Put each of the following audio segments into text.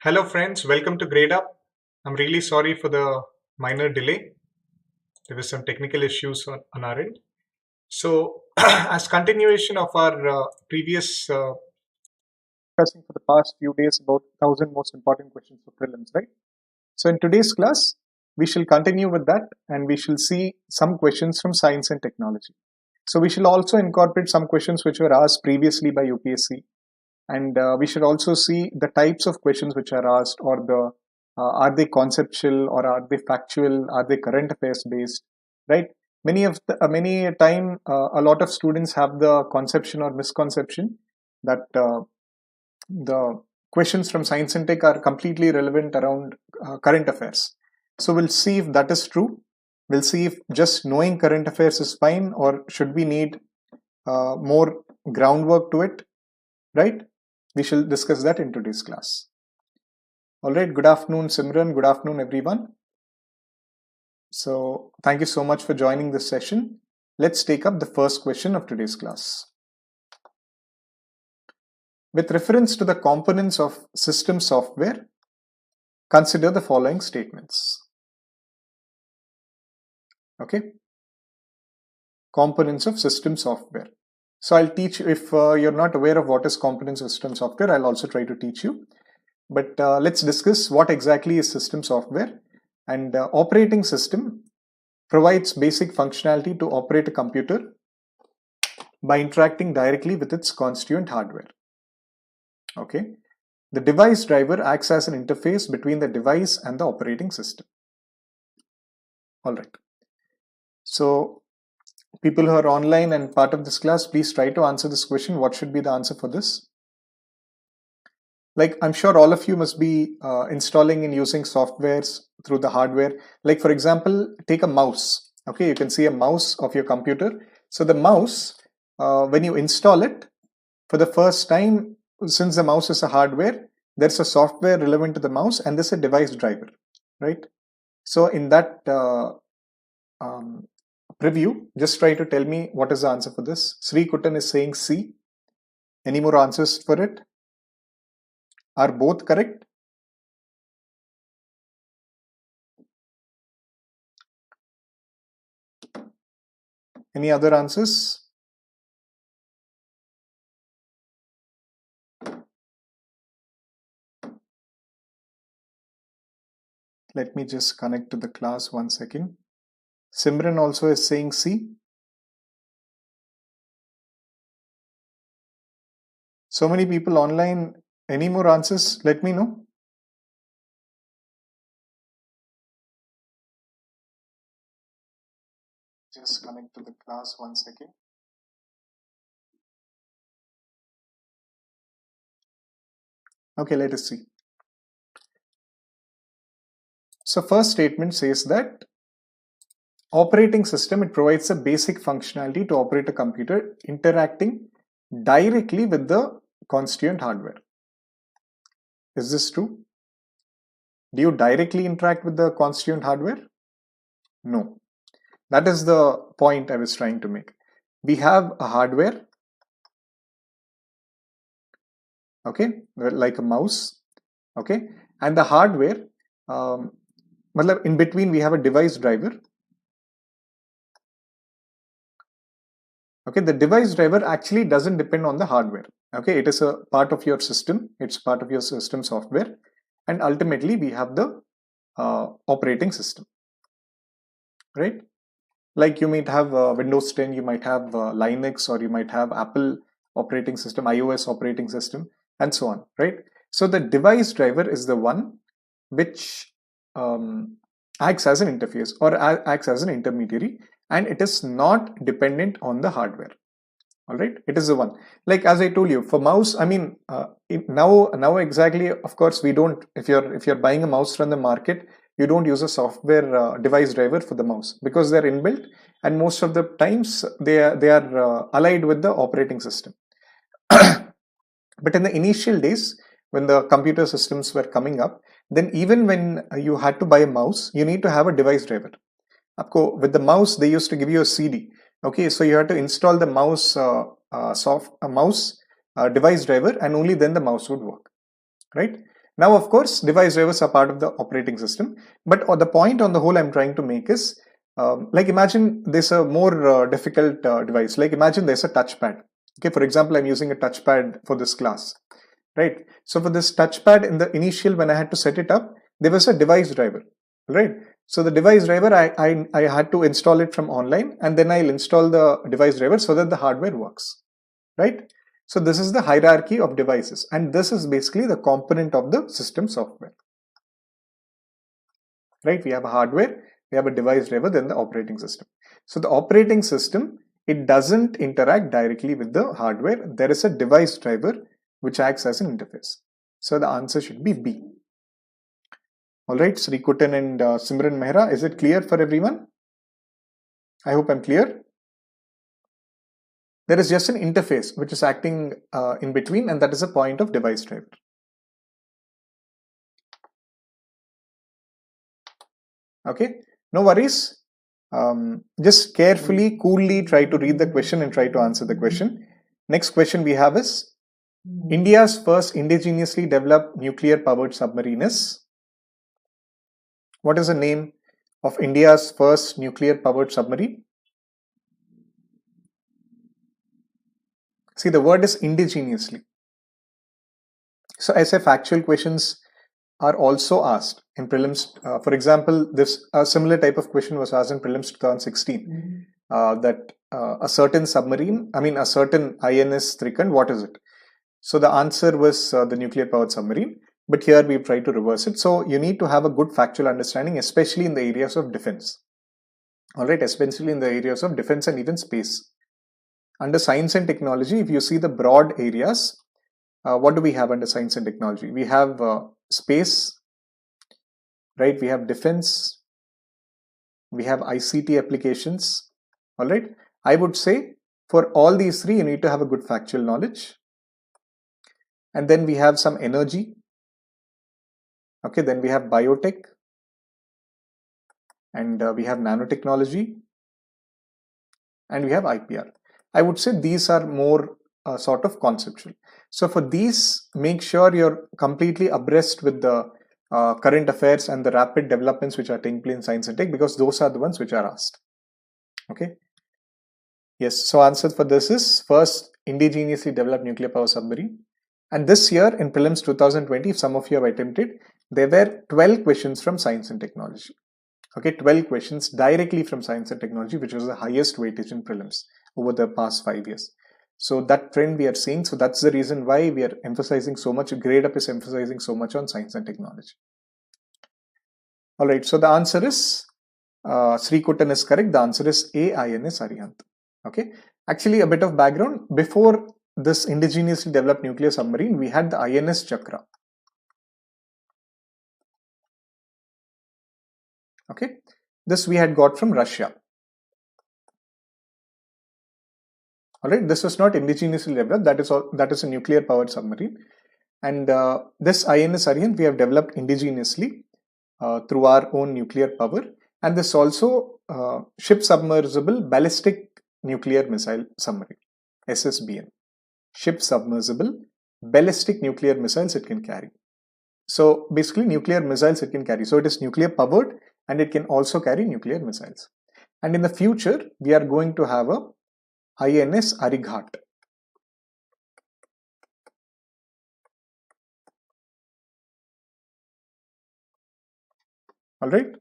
Hello friends, welcome to Gradeup. I'm really sorry for the minor delay. There were some technical issues on our end. So, as continuation of our previous discussing for the past few days about 1,000 most important questions for prelims, right? So in today's class, we shall continue with that and we shall see some questions from science and technology. So we shall also incorporate some questions which were asked previously by UPSC, and we should also see the types of questions which are asked, or the are they conceptual or are they factual, are they current affairs based, right? Many a time a lot of students have the conception or misconception that the questions from science and tech are completely relevant around current affairs. So we'll see if that is true. We'll see if just knowing current affairs is fine, or should we need more groundwork to it, right? We shall discuss that in today's class. All right, good afternoon, Simran. Good afternoon, everyone. So thank you so much for joining this session. Let's take up the first question of today's class. With reference to the components of system software, consider the following statements. Okay. Components of system software. So I'll teach you. If you're not aware of what is components of system software, I'll also try to teach you. But let's discuss what exactly is system software. And operating system provides basic functionality to operate a computer by interacting directly with its constituent hardware. Okay. The device driver acts as an interface between the device and the operating system. All right. So people who are online and part of this class, please try to answer this question. What should be the answer for this? Like, I'm sure all of you must be installing and using softwares through the hardware. Like, for example, take a mouse. Okay, you can see a mouse of your computer. So the mouse, when you install it for the first time, since the mouse is a hardware, there's a software relevant to the mouse and there's a device driver, right? So in that preview, just try to tell me what is the answer for this. Sri Kutan is saying C. Any more answers for it? Are both correct? Any other answers? Let me just connect to the class 1 second. Simran also is saying C. So many people online. Any more answers? Let me know. Just connect to the class 1 second. Okay, let us see. So first statement says that operating system, it provides a basic functionality to operate a computer interacting directly with the constituent hardware. Is this true? Do you directly interact with the constituent hardware? No. That is the point I was trying to make. We have a hardware, okay, like a mouse, okay, and the hardware, in between we have a device driver. Okay, the device driver actually doesn't depend on the hardware. Okay, it is a part of your system. It's part of your system software, and ultimately we have the operating system, right? Like you might have Windows 10, you might have Linux, or you might have Apple operating system, iOS operating system, and so on, right? So the device driver is the one which acts as an interface or acts as an intermediary, and it is not dependent on the hardware. All right, it is the one. Like as I told you, for mouse, I mean, now exactly, of course, we don't. If you're buying a mouse from the market, you don't use a software device driver for the mouse because they're inbuilt, and most of the times they are allied with the operating system. But in the initial days, when the computer systems were coming up, then even when you had to buy a mouse, you need to have a device driver. With the mouse, they used to give you a CD. Okay, so you had to install the mouse mouse device driver, and only then the mouse would work, right? Now, of course, device drivers are part of the operating system, but the point on the whole I'm trying to make is, like imagine there's a more difficult device. Like imagine there's a touchpad. Okay, for example, I'm using a touchpad for this class, right? So for this touchpad in the initial, when I had to set it up, there was a device driver, right? So the device driver, I had to install it from online, and then I'll install the device driver so that the hardware works, right? So this is the hierarchy of devices, and this is basically the component of the system software, right? We have a hardware, we have a device driver, then the operating system. So the operating system, it doesn't interact directly with the hardware. There is a device driver which acts as an interface. So the answer should be B. Alright, Srikutan and Simran Mehra, is it clear for everyone? I hope I'm clear. There is just an interface which is acting in between, and that is a point of device driver. Okay, no worries. Just carefully, coolly try to read the question and try to answer the question. Next question we have is, India's first indigenously developed nuclear powered submarine is? What is the name of India's first nuclear powered submarine? See, the word is indigenously. So as a factual questions are also asked in prelims. For example, a similar type of question was asked in prelims 2016. That a certain submarine, a certain INS Trikand, what is it? So the answer was the nuclear powered submarine. But here we've tried to reverse it. So you need to have a good factual understanding, especially in the areas of defense. Alright, especially in the areas of defense and even space. Under science and technology, if you see the broad areas, what do we have under science and technology? We have space, right? We have defense, we have ICT applications. All right, I would say for all these three, you need to have a good factual knowledge. And then we have some energy. Okay, then we have biotech, and we have nanotechnology, and we have IPR. I would say these are more sort of conceptual. So for these, make sure you're completely abreast with the current affairs and the rapid developments which are taking place in science and tech, because those are the ones which are asked. Okay. Yes. So answer for this is first indigenously developed nuclear power submarine. And this year in prelims 2020, if some of you have attempted, there were 12 questions from science and technology. Okay, 12 questions directly from science and technology, which was the highest weightage in prelims over the past 5 years. So that trend we are seeing. So that's the reason why we are emphasizing so much. Gradeup is emphasizing so much on science and technology. All right. So the answer is Srikutan is correct. The answer is A, INS Arihant. Okay. Actually, a bit of background. Before this indigenously developed nuclear submarine, we had the INS Chakra. Okay. This we had got from Russia. Alright, this was not indigenously developed. That is a nuclear powered submarine, and this INS Arihant we have developed indigenously through our own nuclear power, and this also ship submersible ballistic nuclear missile submarine, SSBN, ship submersible ballistic nuclear missiles it can carry. So basically nuclear missiles it can carry. So it is nuclear powered and it can also carry nuclear missiles. And in the future we are going to have a INS Arighat. Alright.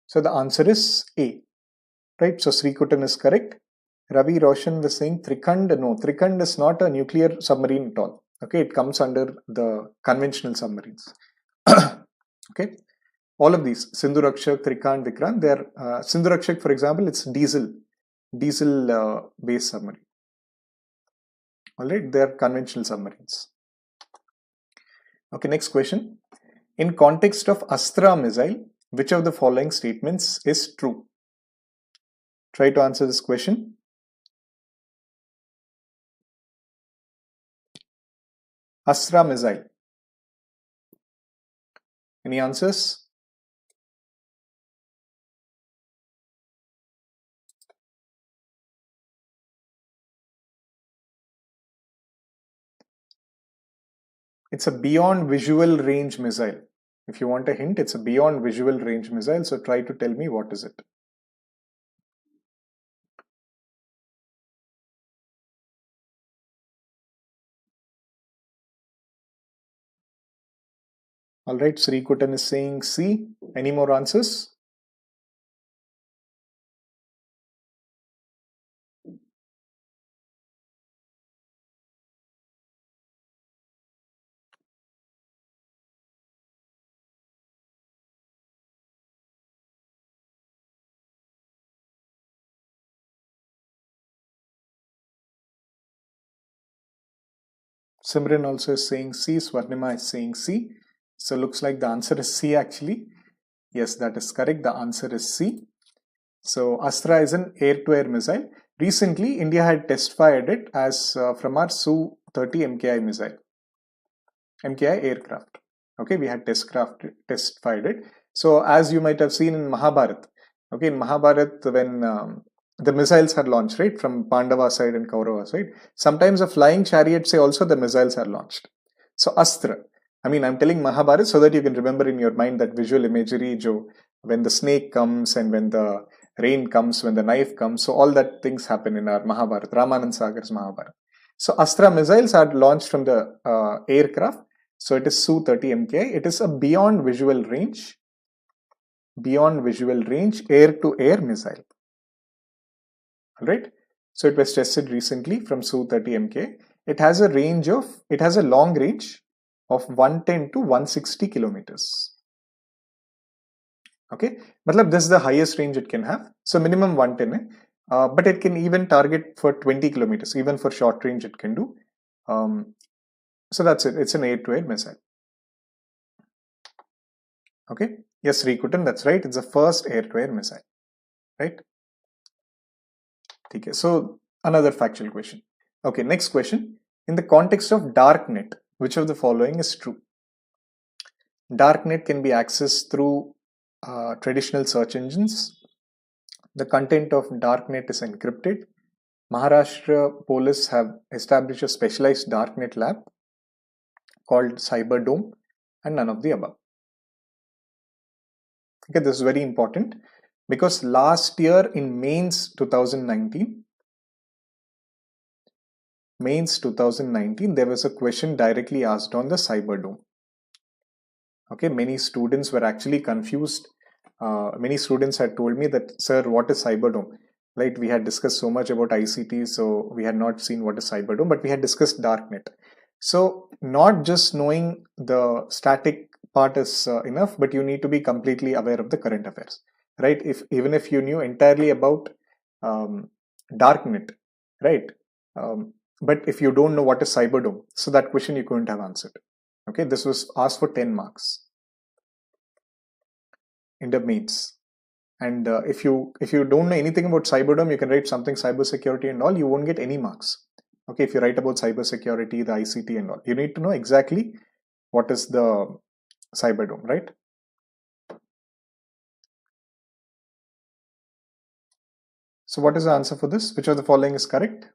So the answer is A. Right. So Srikutan is correct. Ravi Roshan was saying Trikand. No, Trikand is not a nuclear submarine at all. Okay, it comes under the conventional submarines. Okay. All of these, Sindhu Rakshak, Trikand, Vikrant, they are Sindhu Rakshak, for example, it's diesel based submarine. Alright, they are conventional submarines. Okay, next question. In context of Astra missile, which of the following statements is true? Try to answer this question. Astra missile. Any answers? It's a beyond visual range missile. If you want a hint, it's a beyond visual range missile. So try to tell me what is it. All right, Sri Kutan is saying C. Any more answers? Simran also is saying C. Swarnima is saying C. So looks like the answer is C actually. Yes, that is correct. The answer is C. So Astra is an air-to-air missile. Recently, India had test fired it as from our Su-30 MKI missile, MKI aircraft. Okay, we had test fired it. So as you might have seen in Mahabharat, okay, in Mahabharat when the missiles are launched, right, from Pandava side and Kaurava side, sometimes a flying chariot say also the missiles are launched. So Astra, I mean, I'm telling Mahabharat so that you can remember in your mind that visual imagery, when the snake comes and when the rain comes, when the knife comes, so all that things happen in our Mahabharat, Ramanand Sagar's Mahabharat. So Astra missiles are launched from the aircraft. So it is Su-30 MKI. It is a beyond visual range air-to-air missile. All right. So it was tested recently from Su-30 MKI. It has a long range of 110 to 160 kilometers. Okay, matlab this is the highest range it can have. So minimum 110, but it can even target for 20 kilometers. Even for short range, it can do. So that's it. It's an air-to-air missile. Okay. Yes, Rikutan, that's right. It's the first air-to-air missile. Right. Okay. So another factual question. Okay. Next question. In the context of darknet, which of the following is true? Darknet can be accessed through traditional search engines. The content of darknet is encrypted. Maharashtra police have established a specialized darknet lab called Cyber Dome, and none of the above. Okay, this is very important because last year in mains 2019, there was a question directly asked on the Cyber Dome. Okay, many students were actually confused. Many students had told me that, sir, what is Cyber Dome? Right, we had discussed so much about ICT, so we had not seen what is Cyber Dome, but we had discussed darknet. So not just knowing the static part is enough, but you need to be completely aware of the current affairs, right? Even if you knew entirely about darknet, right? But if you don't know what is Cyber Dome, so that question you couldn't have answered. Okay, this was asked for 10 marks in the mains. And if you don't know anything about Cyber Dome, you can write something cybersecurity and all, you won't get any marks. Okay, if you write about cybersecurity, the ICT and all, you need to know exactly what is the Cyber Dome, right? So what is the answer for this? Which of the following is correct?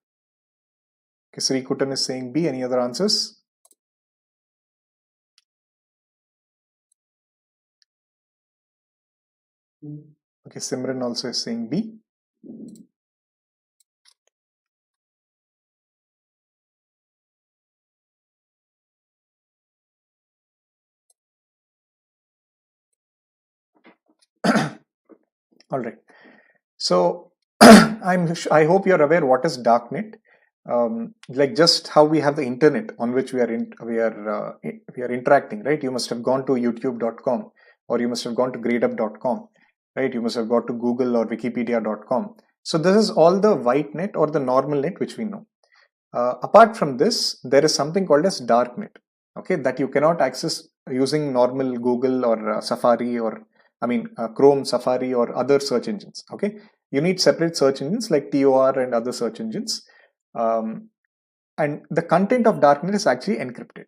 Okay, Sri Kutan is saying B. Any other answers? Okay, Simran also is saying B. All right. So I hope you're aware what is darknet. Like just how we have the internet on which we are interacting, right? You must have gone to youtube.com or you must have gone to gradeup.com, right? You must have gone to Google or wikipedia.com. So this is all the white net or the normal net which we know. Apart from this, there is something called as darknet, okay, that you cannot access using normal Google or Safari or Chrome, Safari or other search engines. Okay, you need separate search engines like TOR and other search engines, and the content of darknet is actually encrypted.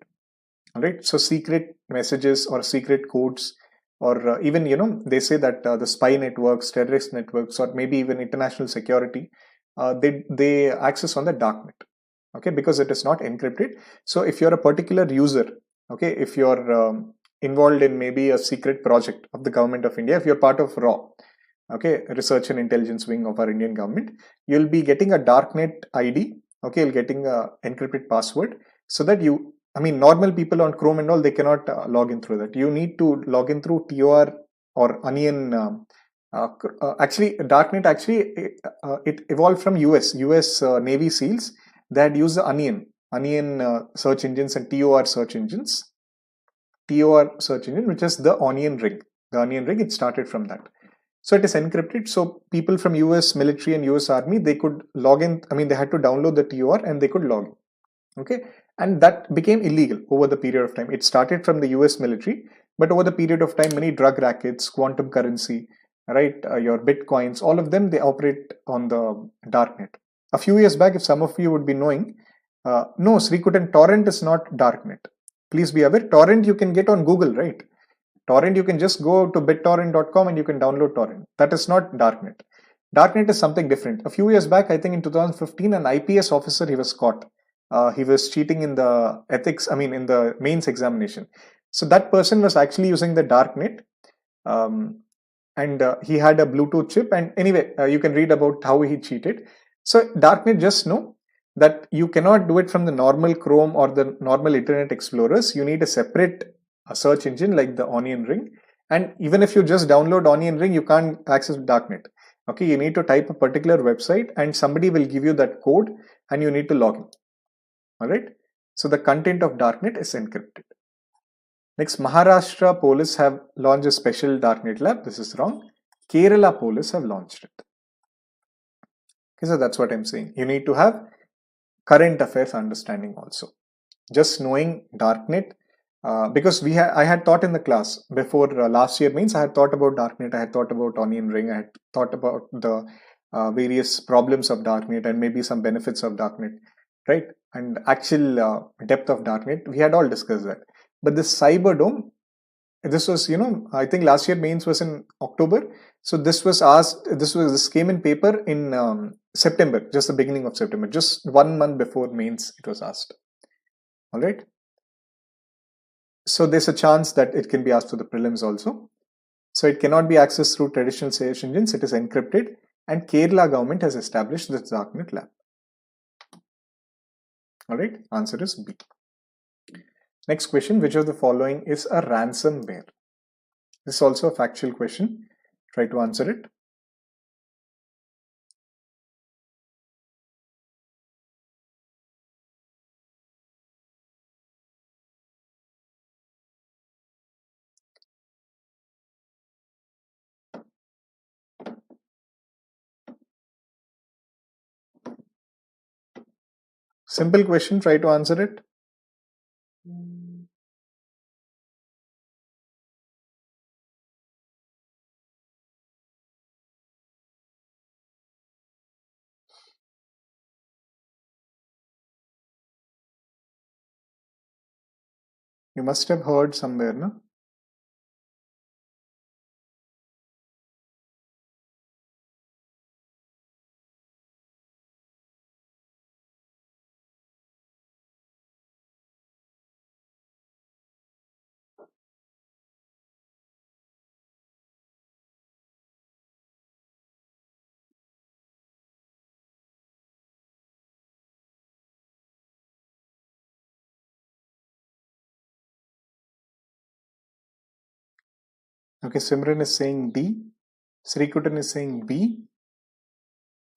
All right, so secret messages or secret codes, or even they say that the spy networks, terrorist networks, or maybe even international security, they access on the darknet. Okay, because it is not encrypted. So if you're a particular user, Okay, if you're involved in maybe a secret project of the government of India, if you're part of RAW, okay, research and intelligence wing of our Indian government, you'll be getting a darknet ID. Okay, you're getting a encrypted password, so that you, I mean, normal people on Chrome and all, they cannot log in through that. You need to log in through TOR or Onion. Actually, darknet actually it evolved from US Navy SEALs that use the Onion search engines and TOR search engines. TOR search engine, which is the Onion ring. The Onion ring, it started from that. So it is encrypted. So people from US military and US Army, they could log in. I mean, they had to download the TOR and they could log in. Okay. And that became illegal over the period of time. It started from the US military, but over the period of time, many drug rackets, quantum currency, right, your bitcoins, all of them, they operate on the darknet. A few years back, if some of you would be knowing, no, Srikutan, torrent is not darknet. Please be aware, torrent you can get on Google, right? Torrent, you can just go to bittorrent.com and you can download torrent. That is not darknet. Darknet is something different. A few years back, I think in 2015, an IPS officer, he was caught. He was cheating in the ethics, I mean, in the mains examination. So that person was actually using the darknet, and he had a Bluetooth chip. And anyway, you can read about how he cheated. So darknet, just know that you cannot do it from the normal Chrome or the normal Internet Explorers. You need a separate search engine like the Onion ring. And even if you just download Onion ring, you can't access darknet. Okay, you need to type a particular website and somebody will give you that code and you need to log in. All right. So the content of darknet is encrypted. Next, Maharashtra police have launched a special darknet lab. This is wrong. Kerala police have launched it. Okay, so that's what I'm saying. You need to have current affairs understanding also. Just knowing darknet, because I had taught in the class before last year means I had thought about darknet, I had thought about Onion ring, I had thought about the various problems of darknet and maybe some benefits of darknet, right? And actual depth of darknet, we had all discussed that. But this Cyberdome, this was, I think last year mains was in October. So this was asked, this came in paper in September, just the beginning of September, just 1 month before mains it was asked. All right. So there's a chance that it can be asked for the prelims also. So it cannot be accessed through traditional search engines. It is encrypted, and Kerala government has established this darknet lab. All right. Answer is B. Next question, which of the following is a ransomware? This is also a factual question. Try to answer it. Simple question, try to answer it. You must have heard somewhere, no? Okay, Simran is saying D. Srikutan is saying B.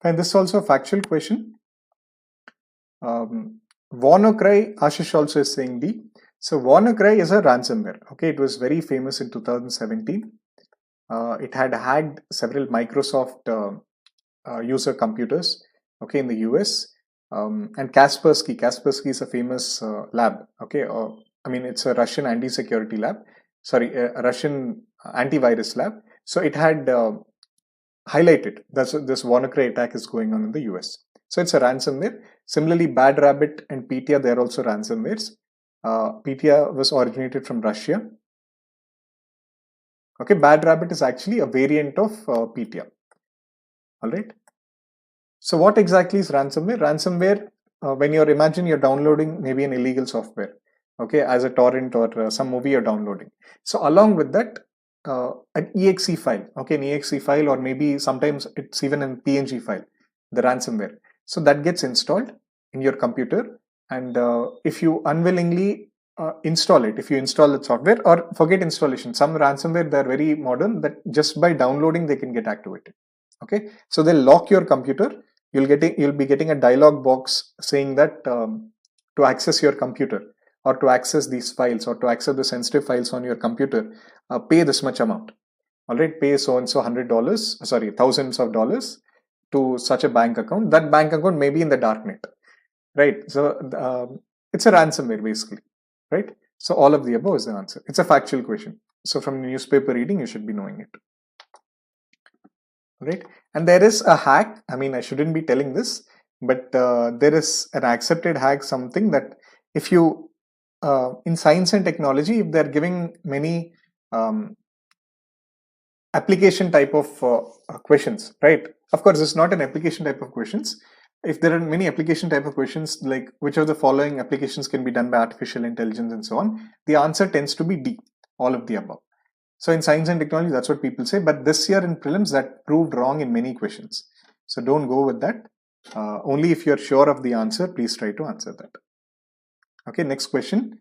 And this is also a factual question. WannaCry, Ashish also is saying D. So WannaCry is a ransomware. Okay, it was very famous in 2017. It had hacked several Microsoft user computers, okay, in the US. And Kaspersky is a famous lab. Okay, I mean, it's a Russian anti-security lab. Sorry, a Russian antivirus lab. So it had highlighted that this WannaCry attack is going on in the US. So it's a ransomware. Similarly, Bad Rabbit and Petya, they're also ransomwares. Petya was originated from Russia. Okay, Bad Rabbit is actually a variant of Petya. All right. So what exactly is ransomware? Ransomware, when imagine you're downloading maybe an illegal software. okay, as a torrent or some movie you're downloading. So along with that, an exe file, okay, an exe file, or maybe sometimes it's even an PNG file, the ransomware. So that gets installed in your computer, and if you unwillingly install it, if you install the software, or forget installation, some ransomware, they're very modern, that just by downloading they can get activated. Okay, so they'll lock your computer. You'll be getting a dialog box saying that to access your computer, or to access these files, or to access the sensitive files on your computer, pay this much amount. All right, pay so and so $100, sorry, thousands of dollars to such a bank account. That bank account may be in the darknet, right? So it's a ransomware basically, right? So all of the above is the answer. It's a factual question. So from newspaper reading, you should be knowing it, right? And there is a hack. I mean, I shouldn't be telling this, but there is an accepted hack, something that if you in science and technology, if they're giving many application type of questions, right? Of course, it's not an application type of questions. If there are many application type of questions, like which of the following applications can be done by artificial intelligence and so on, the answer tends to be D, all of the above. So in science and technology, that's what people say. But this year in prelims, that proved wrong in many questions. So don't go with that. Only if you're sure of the answer, please try to answer that. Okay, next question.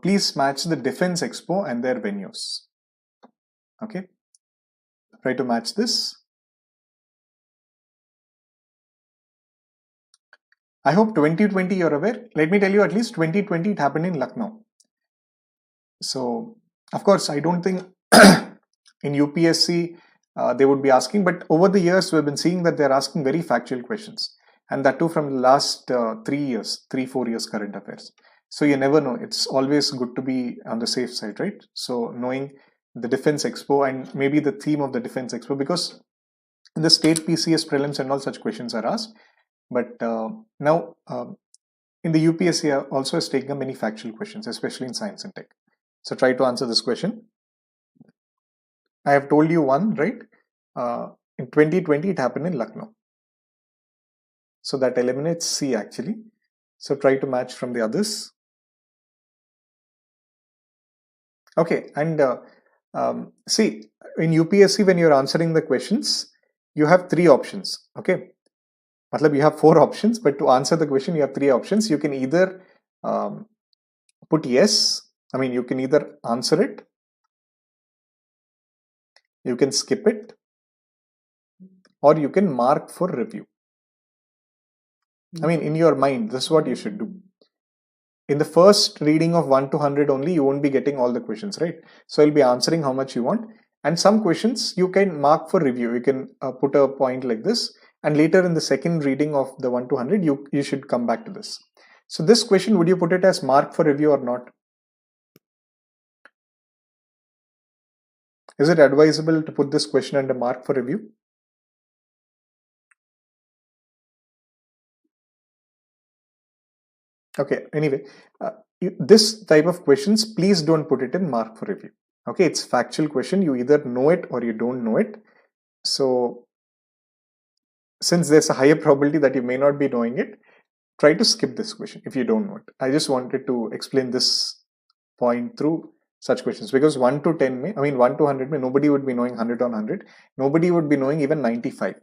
Please match the Defense Expo and their venues. Okay, try to match this. I hope 2020 you're aware. Let me tell you, at least 2020 it happened in Lucknow. So, of course, I don't think in UPSC they would be asking, but over the years we've been seeing that they're asking very factual questions, and that too from the last 3-4 years current affairs. So you never know. It's always good to be on the safe side, right? So knowing the Defense Expo and maybe the theme of the Defense Expo, because in the state PCS prelims and all such questions are asked. But now in the UPSC also has taken many factual questions, especially in science and tech. So try to answer this question. I have told you one, right? In 2020 it happened in Lucknow. So that eliminates C actually. So try to match from the others. Okay, and see, in UPSC when you're answering the questions, you have 3 options. Okay, you have 4 options, but to answer the question you have 3 options. You can either put yes, I mean you can either answer it, you can skip it, or you can mark for review. I mean, in your mind, this is what you should do. In the first reading of 1 to 100 only, you won't be getting all the questions, right? So you'll be answering how much you want. And some questions you can mark for review. You can put a point like this. And later in the second reading of the 1 to 100, you should come back to this. So this question, would you put it as mark for review or not? Is it advisable to put this question under mark for review? Okay, anyway, this type of questions, please don't put it in mark for review. Okay, it's factual question. You either know it or you don't know it. So since there's a higher probability that you may not be knowing it, try to skip this question if you don't know it. I just wanted to explain this point through such questions, because 1 to 10 may, I mean 1 to 100 may, nobody would be knowing 100 on 100. Nobody would be knowing even 95,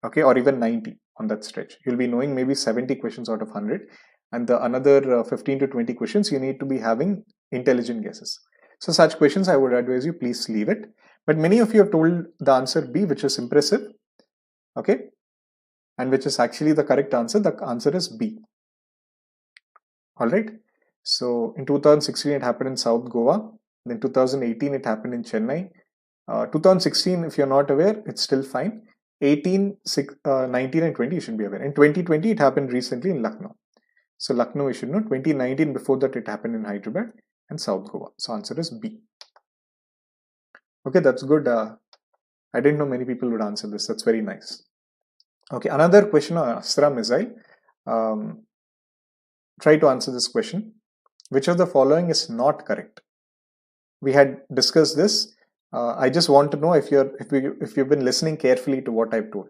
okay, or even 90 on that stretch. You'll be knowing maybe 70 questions out of 100, and the another 15 to 20 questions you need to be having intelligent guesses. So such questions I would advise you, please leave it. But many of you have told the answer B, which is impressive, okay, and which is actually the correct answer. The answer is B. All right. So in 2016 it happened in South Goa. Then 2018 it happened in Chennai. 2016, if you're not aware, it's still fine. 18, 19 and 20 you should be aware. In 2020 it happened recently in Lucknow. So Lucknow you should know. 2019, before that it happened in Hyderabad and South Goa. So answer is B. Okay, that's good. I didn't know many people would answer this. That's very nice. Okay, another question on Astra missile. Try to answer this question. Which of the following is not correct? We had discussed this. I just want to know if you've been listening carefully to what I've told.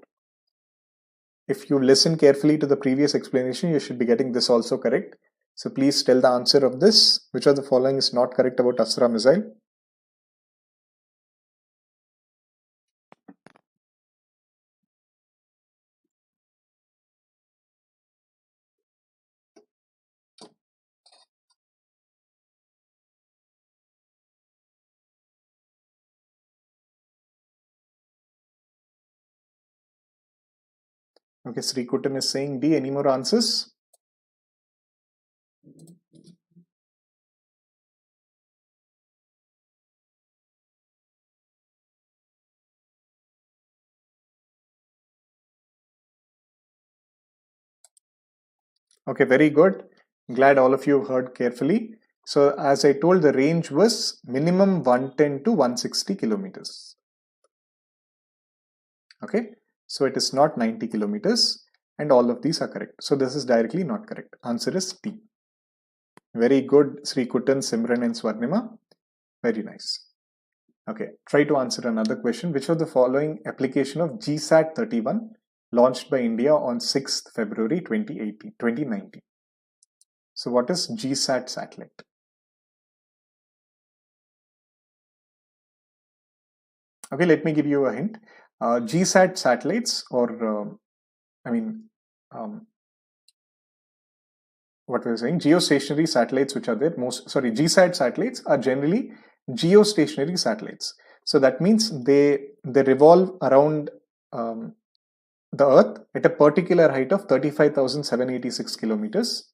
If you listen carefully to the previous explanation, you should be getting this also correct. So please tell the answer of this. Which of the following is not correct about Astra missile? Okay, Sri Kutan is saying D. Any more answers? Okay, very good. Glad all of you heard carefully. So as I told, the range was minimum 110 to 160 kilometers. Okay, so it is not 90 kilometers, and all of these are correct. So this is directly not correct. Answer is D. Very good, Sri Kutan, Simran and Swarnima. Very nice. Okay, try to answer another question. Which of the following application of GSAT 31 launched by India on 6th February 2019? So what is GSAT satellite? Okay, let me give you a hint. GSAT satellites, or what we're saying, geostationary satellites, which are there, GSAT satellites are generally geostationary satellites. So that means they revolve around the Earth at a particular height of 35,786 kilometers.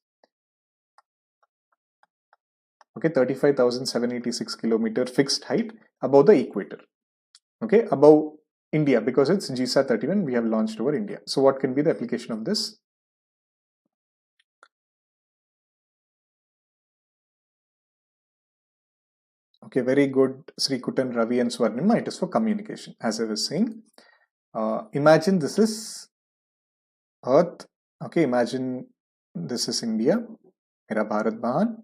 Okay, 35,786 kilometer fixed height above the equator. Okay, above India, because it's GSAT 31 we have launched over India. So what can be the application of this? Okay, very good, Sri Kutan, Ravi and Swarnima. It is for communication. As I was saying, imagine this is Earth. Okay, imagine this is India, Mera Bharat Mahan.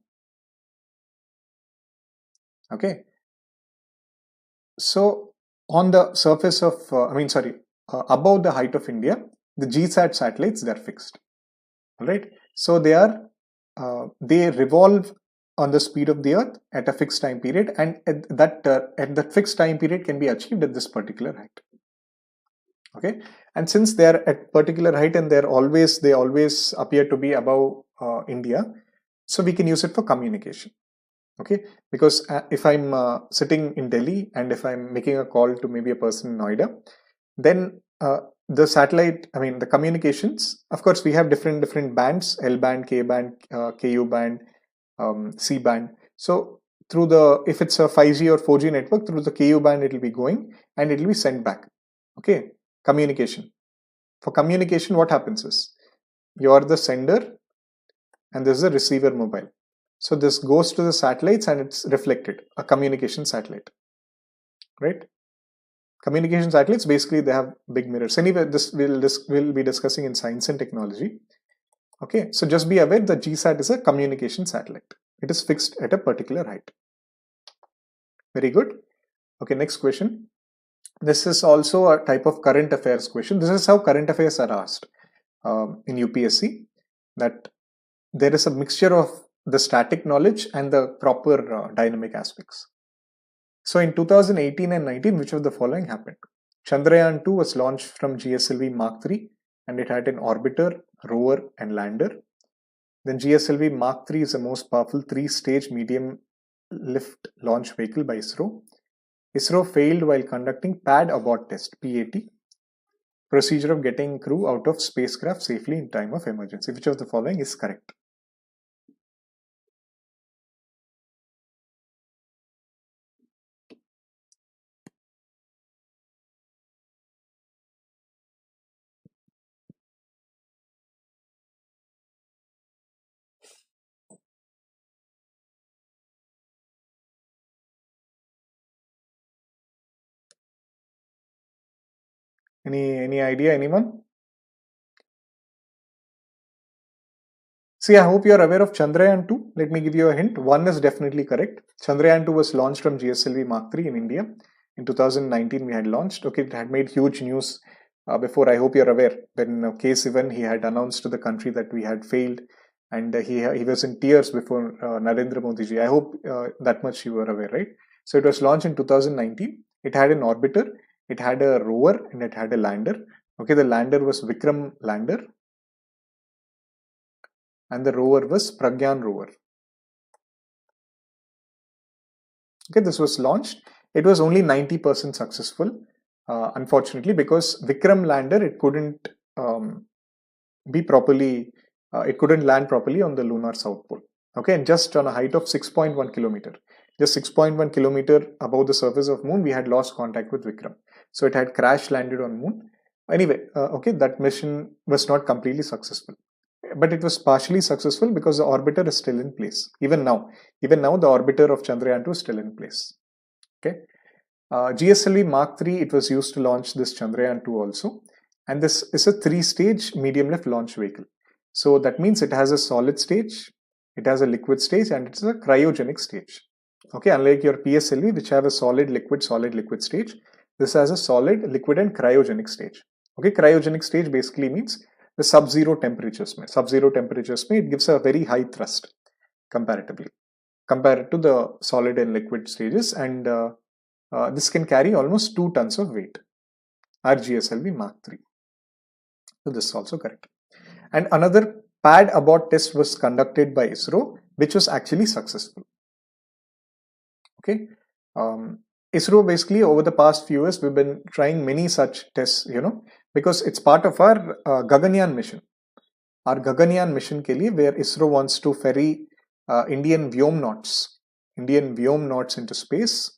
Okay, so on the surface of, above the height of India, the GSAT satellites, they're fixed. All right, so they revolve on the speed of the Earth at a fixed time period, and at that fixed time period can be achieved at this particular height. Okay, and since they are at particular height and they always appear to be above India, so we can use it for communication. Okay, because if I'm sitting in Delhi and if I'm making a call to maybe a person in Noida, then the satellite, the communications, of course, we have different bands: L band, K band, KU band, C band. So if it's a 5G or 4G network, through the KU band it will be going and it will be sent back. Okay, communication. For communication, what happens is you are the sender and this is a receiver mobile. So this goes to the satellites and it's reflected, a communication satellite, right? Communication satellites, basically they have big mirrors. Anyway, this we'll be discussing in science and technology. Okay, so just be aware that GSAT is a communication satellite. It is fixed at a particular height. Very good. Okay, next question. This is also a type of current affairs question. This is how current affairs are asked in UPSC, that there is a mixture of the static knowledge and the proper dynamic aspects. So in 2018 and 19, which of the following happened? Chandrayaan 2 was launched from GSLV Mark III and it had an orbiter, rover and lander. Then GSLV Mark III is the most powerful 3-stage medium lift launch vehicle by ISRO. ISRO failed while conducting pad abort test, PAT, procedure of getting crew out of spacecraft safely in time of emergency. Which of the following is correct? Any idea, anyone? See, I hope you are aware of Chandrayaan 2. Let me give you a hint. 1 is definitely correct. Chandrayaan 2 was launched from GSLV Mark III in India. In 2019, we had launched. Okay, it had made huge news before. I hope you're aware when K. Sivan, he had announced to the country that we had failed and he was in tears before Narendra Modi ji. I hope that much you were aware, right? So it was launched in 2019. It had an orbiter, it had a rover, and it had a lander. Okay, the lander was Vikram lander, and the rover was Pragyan rover. Okay, this was launched. It was only 90% successful, unfortunately, because Vikram lander, it couldn't be properly, it couldn't land properly on the lunar south pole. Okay, and just on a height of 6.1 kilometer, just 6.1 kilometer above the surface of moon, we had lost contact with Vikram. So it had crash landed on moon. Anyway, okay, that mission was not completely successful, but it was partially successful because the orbiter is still in place. Even now the orbiter of Chandrayaan-2 is still in place. Okay, GSLV Mark III, it was used to launch this Chandrayaan-2 also, and this is a 3-stage medium lift launch vehicle. So that means it has a solid stage, it has a liquid stage, and it's a cryogenic stage. Okay, unlike your PSLV, which have a solid liquid stage, this has a solid liquid and cryogenic stage. Okay, cryogenic stage basically means the sub-zero temperatures. Sub-zero temperatures, it gives a very high thrust comparatively compared to the solid and liquid stages, and this can carry almost 2 tons of weight. Our GSLV Mark III. So this is also correct. And another pad abort test was conducted by ISRO, which was actually successful. Okay, ISRO basically over the past few years we've been trying many such tests, because it's part of our Gaganyaan mission. Our Gaganyaan mission ke liye, where ISRO wants to ferry Indian Vyomnauts into space.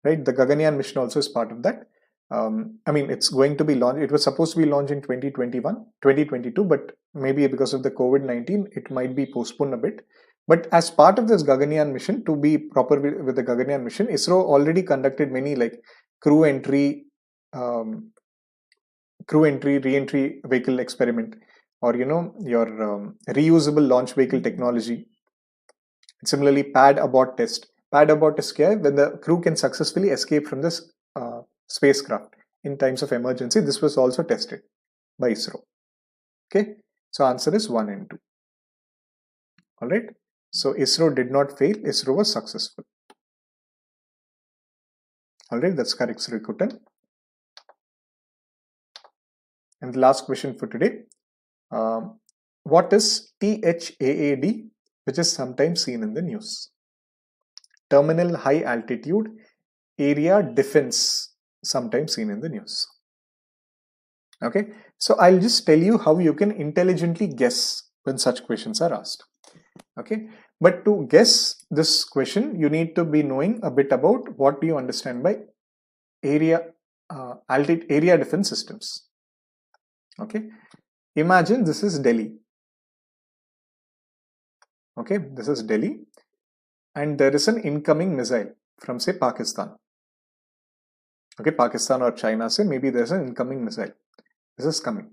Right, the Gaganyaan mission also is part of that. I mean, it's going to be launched. It was supposed to be launched in 2022, but maybe because of the COVID-19, it might be postponed a bit. But as part of this Gaganyaan mission, to be proper with the Gaganyaan mission, ISRO already conducted many like crew entry, re-entry vehicle experiment, or your reusable launch vehicle technology. Similarly, pad abort test. Pad abort test kya hai? When the crew can successfully escape from this spacecraft in times of emergency. This was also tested by ISRO. Okay, so answer is 1 and 2. All right, so ISRO did not fail, ISRO was successful. All right, that's correct, Srikutan. And the last question for today, what is THAAD, which is sometimes seen in the news? Terminal High Altitude Area Defense, sometimes seen in the news. Okay, so I'll just tell you how you can intelligently guess when such questions are asked. Okay, but to guess this question, you need to be knowing a bit about what do you understand by area defense systems. Okay, imagine this is Delhi. Okay, this is Delhi, and there is an incoming missile from, say, Pakistan. Okay, Pakistan or China, say, maybe there's an incoming missile. This is coming.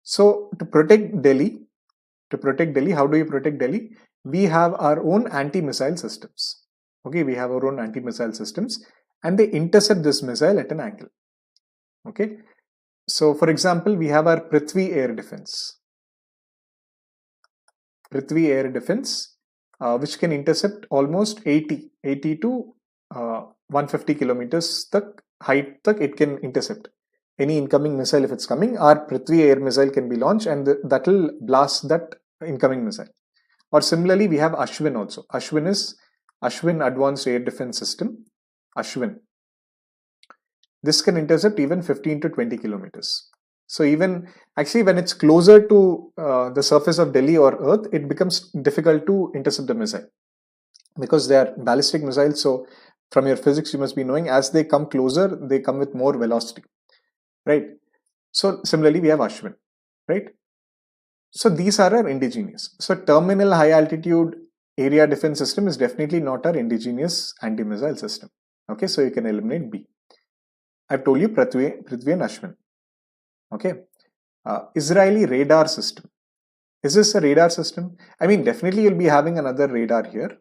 So to protect Delhi, how do you protect Delhi? We have our own anti-missile systems. Okay, we have our own anti-missile systems, and they intercept this missile at an angle. Okay, so for example, we have our Prithvi air defense. Prithvi air defense, which can intercept almost 80 to 150 kilometers height it can intercept any incoming missile. If it's coming, our Prithvi air missile can be launched, and that will blast that incoming missile. Or similarly, we have Ashwin also. Ashwin is Ashwin Advanced Air Defense System. Ashwin. This can intercept even 15 to 20 kilometers. So even actually when it's closer to the surface of Delhi or Earth, it becomes difficult to intercept the missile because they are ballistic missiles. So from your physics, you must be knowing as they come closer, they come with more velocity, right? So similarly, we have Ashwin, right? So these are our indigenous. So terminal high altitude area defense system is definitely not our indigenous anti-missile system. Okay, so you can eliminate B. I've told you Prithvi and Ashwin. Okay, Israeli radar system. Is this a radar system? I mean, definitely you'll be having another radar here.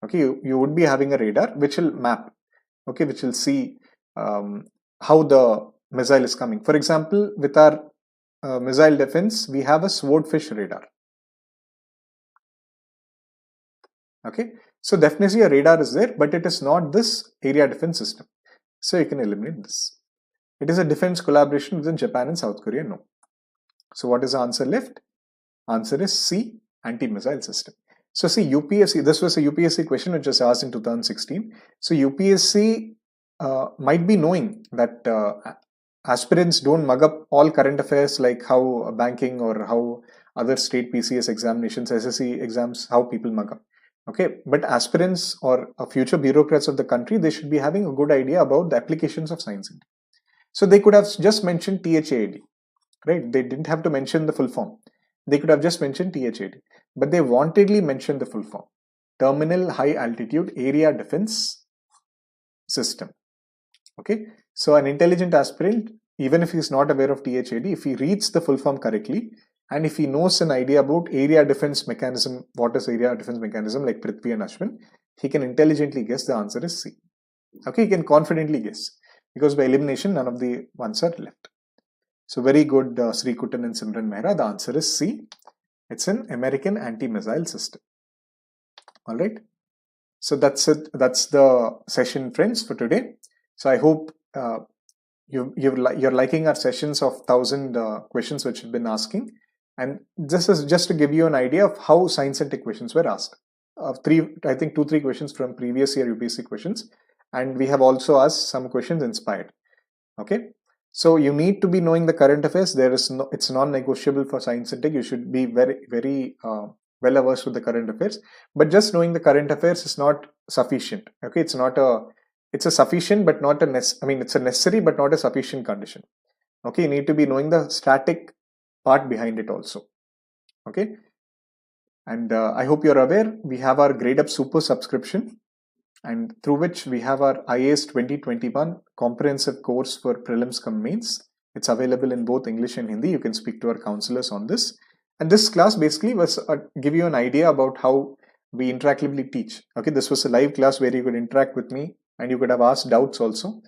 Okay, you would be having a radar which will map, okay, which will see how the missile is coming. For example, with our missile defense, we have a swordfish radar. Okay, so definitely a radar is there, but it is not this area defense system. So you can eliminate this. It is a defense collaboration within Japan and South Korea. No. So what is the answer left? Answer is C, anti-missile system. So see, UPSC, this was a UPSC question which was asked in 2016. So UPSC might be knowing that aspirants don't mug up all current affairs like how banking or how other state PCS examinations, SSC exams, how people mug up. Okay, but aspirants or future bureaucrats of the country, they should be having a good idea about the applications of science. So they could have just mentioned THAAD, right? They didn't have to mention the full form. They could have just mentioned THAAD, but they wantedly mentioned the full form. Terminal High Altitude Area Defense System. Okay, so an intelligent aspirant, even if he's not aware of THAAD, if he reads the full form correctly, and if he knows an idea about area defense mechanism, what is area defense mechanism like Prithvi and Ashwin, he can intelligently guess the answer is C. Okay, he can confidently guess, because by elimination, none of the ones are left. So very good, Sri Kutan and Simran Mehra. The answer is C. It's an American anti-missile system. All right. So that's it. That's the session, friends, for today. So I hope you're liking our sessions of 1,000 questions which have been asking. And this is just to give you an idea of how science and tech questions were asked. I think 2-3 questions from previous year UPSC questions. And we have also asked some questions inspired. Okay. So you need to be knowing the current affairs. It's non-negotiable for science and tech. You should be very well averse with the current affairs. But just knowing the current affairs is not sufficient. Okay, it's a sufficient but not it's a necessary but not a sufficient condition. Okay, you need to be knowing the static part behind it also. Okay, and I hope you're aware we have our Gradeup Super subscription, and through which we have our IAS 2021 comprehensive course for prelims cum mains. It's available in both English and Hindi. You can speak to our counselors on this. And this class basically was give you an idea about how we interactively teach. Okay, this was a live class where you could interact with me and you could have asked doubts also.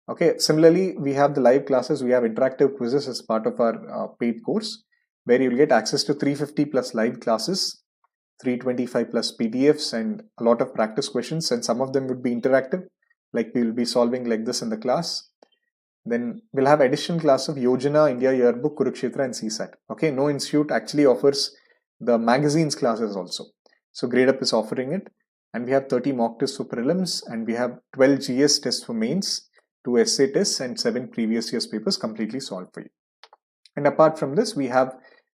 Okay, similarly, we have the live classes. We have interactive quizzes as part of our paid course, where you'll get access to 350 plus live classes, 325 plus PDFs, and a lot of practice questions, and some of them would be interactive, like we will be solving like this in the class. Then we'll have additional class of Yojana, India Yearbook, Kurukshetra, and CSAT. Okay, no institute actually offers the magazines classes also. So Gradeup is offering it, and we have 30 mock tests for prelims, and we have 12 GS tests for mains, 2 essay tests, and 7 previous year's papers completely solved for you. And apart from this, we have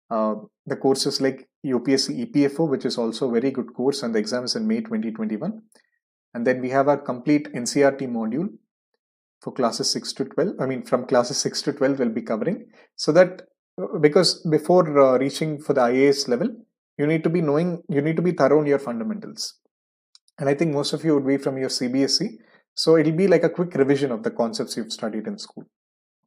the courses like UPSC EPFO, which is also a very good course, and the exam is in May 2021. And then we have our complete NCRT module for classes 6 to 12. From classes 6 to 12 we'll be covering. So that, because before reaching for the IAS level, you need to be thorough in your fundamentals. And I think most of you would be from your CBSE. So it'll be like a quick revision of the concepts you've studied in school.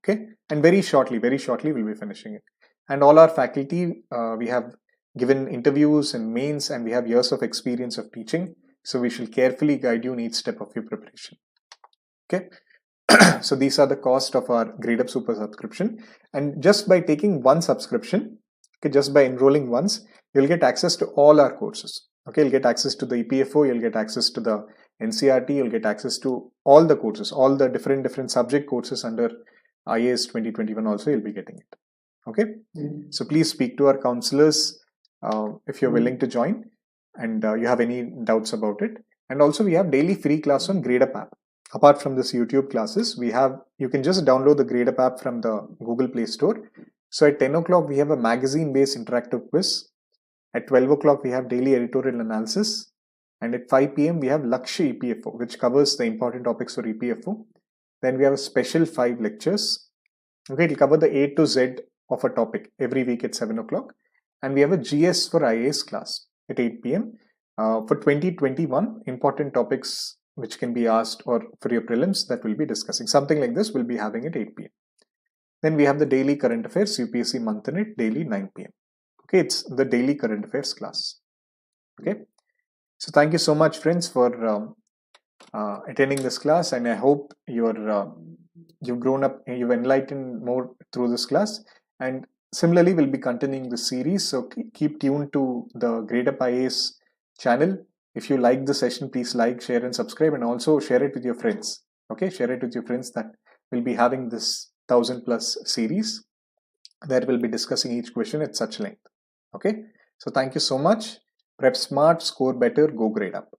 Okay. And very shortly we'll be finishing it. And all our faculty, we have given interviews and mains, and we have years of experience of teaching. So we shall carefully guide you in each step of your preparation. Okay. So these are the cost of our Gradeup Super subscription. And just by taking one subscription, okay, just by enrolling once, you'll get access to all our courses. Okay, you'll get access to the EPFO, you'll get access to the NCRT, you'll get access to all the courses, all the different subject courses under IAS 2021 also you'll be getting it. Okay, so please speak to our counselors if you're willing to join and you have any doubts about it. And also we have daily free class on Gradeup app. Apart from this YouTube classes, you can just download the Gradeup app from the Google Play Store. So at 10 o'clock, we have a magazine-based interactive quiz. At 12 o'clock, we have daily editorial analysis. And at 5 p.m., we have Lakshya EPFO, which covers the important topics for EPFO. Then we have a special 5 lectures. Okay, it will cover the A to Z of a topic every week at 7 o'clock. And we have a GS for IAS class at 8 p.m. For 2021, important topics which can be asked or for your prelims that we'll be discussing. Something like this we'll be having at 8 p.m. Then we have the daily current affairs, UPSC month in it, daily 9 p.m. Okay, it's the daily current affairs class. Okay, so thank you so much, friends, for attending this class, and I hope you've grown up, you've enlightened more through this class. And similarly, we'll be continuing the series, so keep tuned to the Gradeup IAS channel If you like the session, please like, share and subscribe, and also share it with your friends. Okay, share it with your friends that will be having this 1000+ series that will be discussing each question at such length. Okay, so thank you so much. Prep smart, score better, go grade up.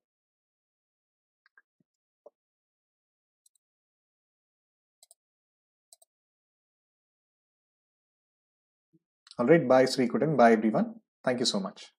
All right, bye Sri Kutan, bye everyone. Thank you so much.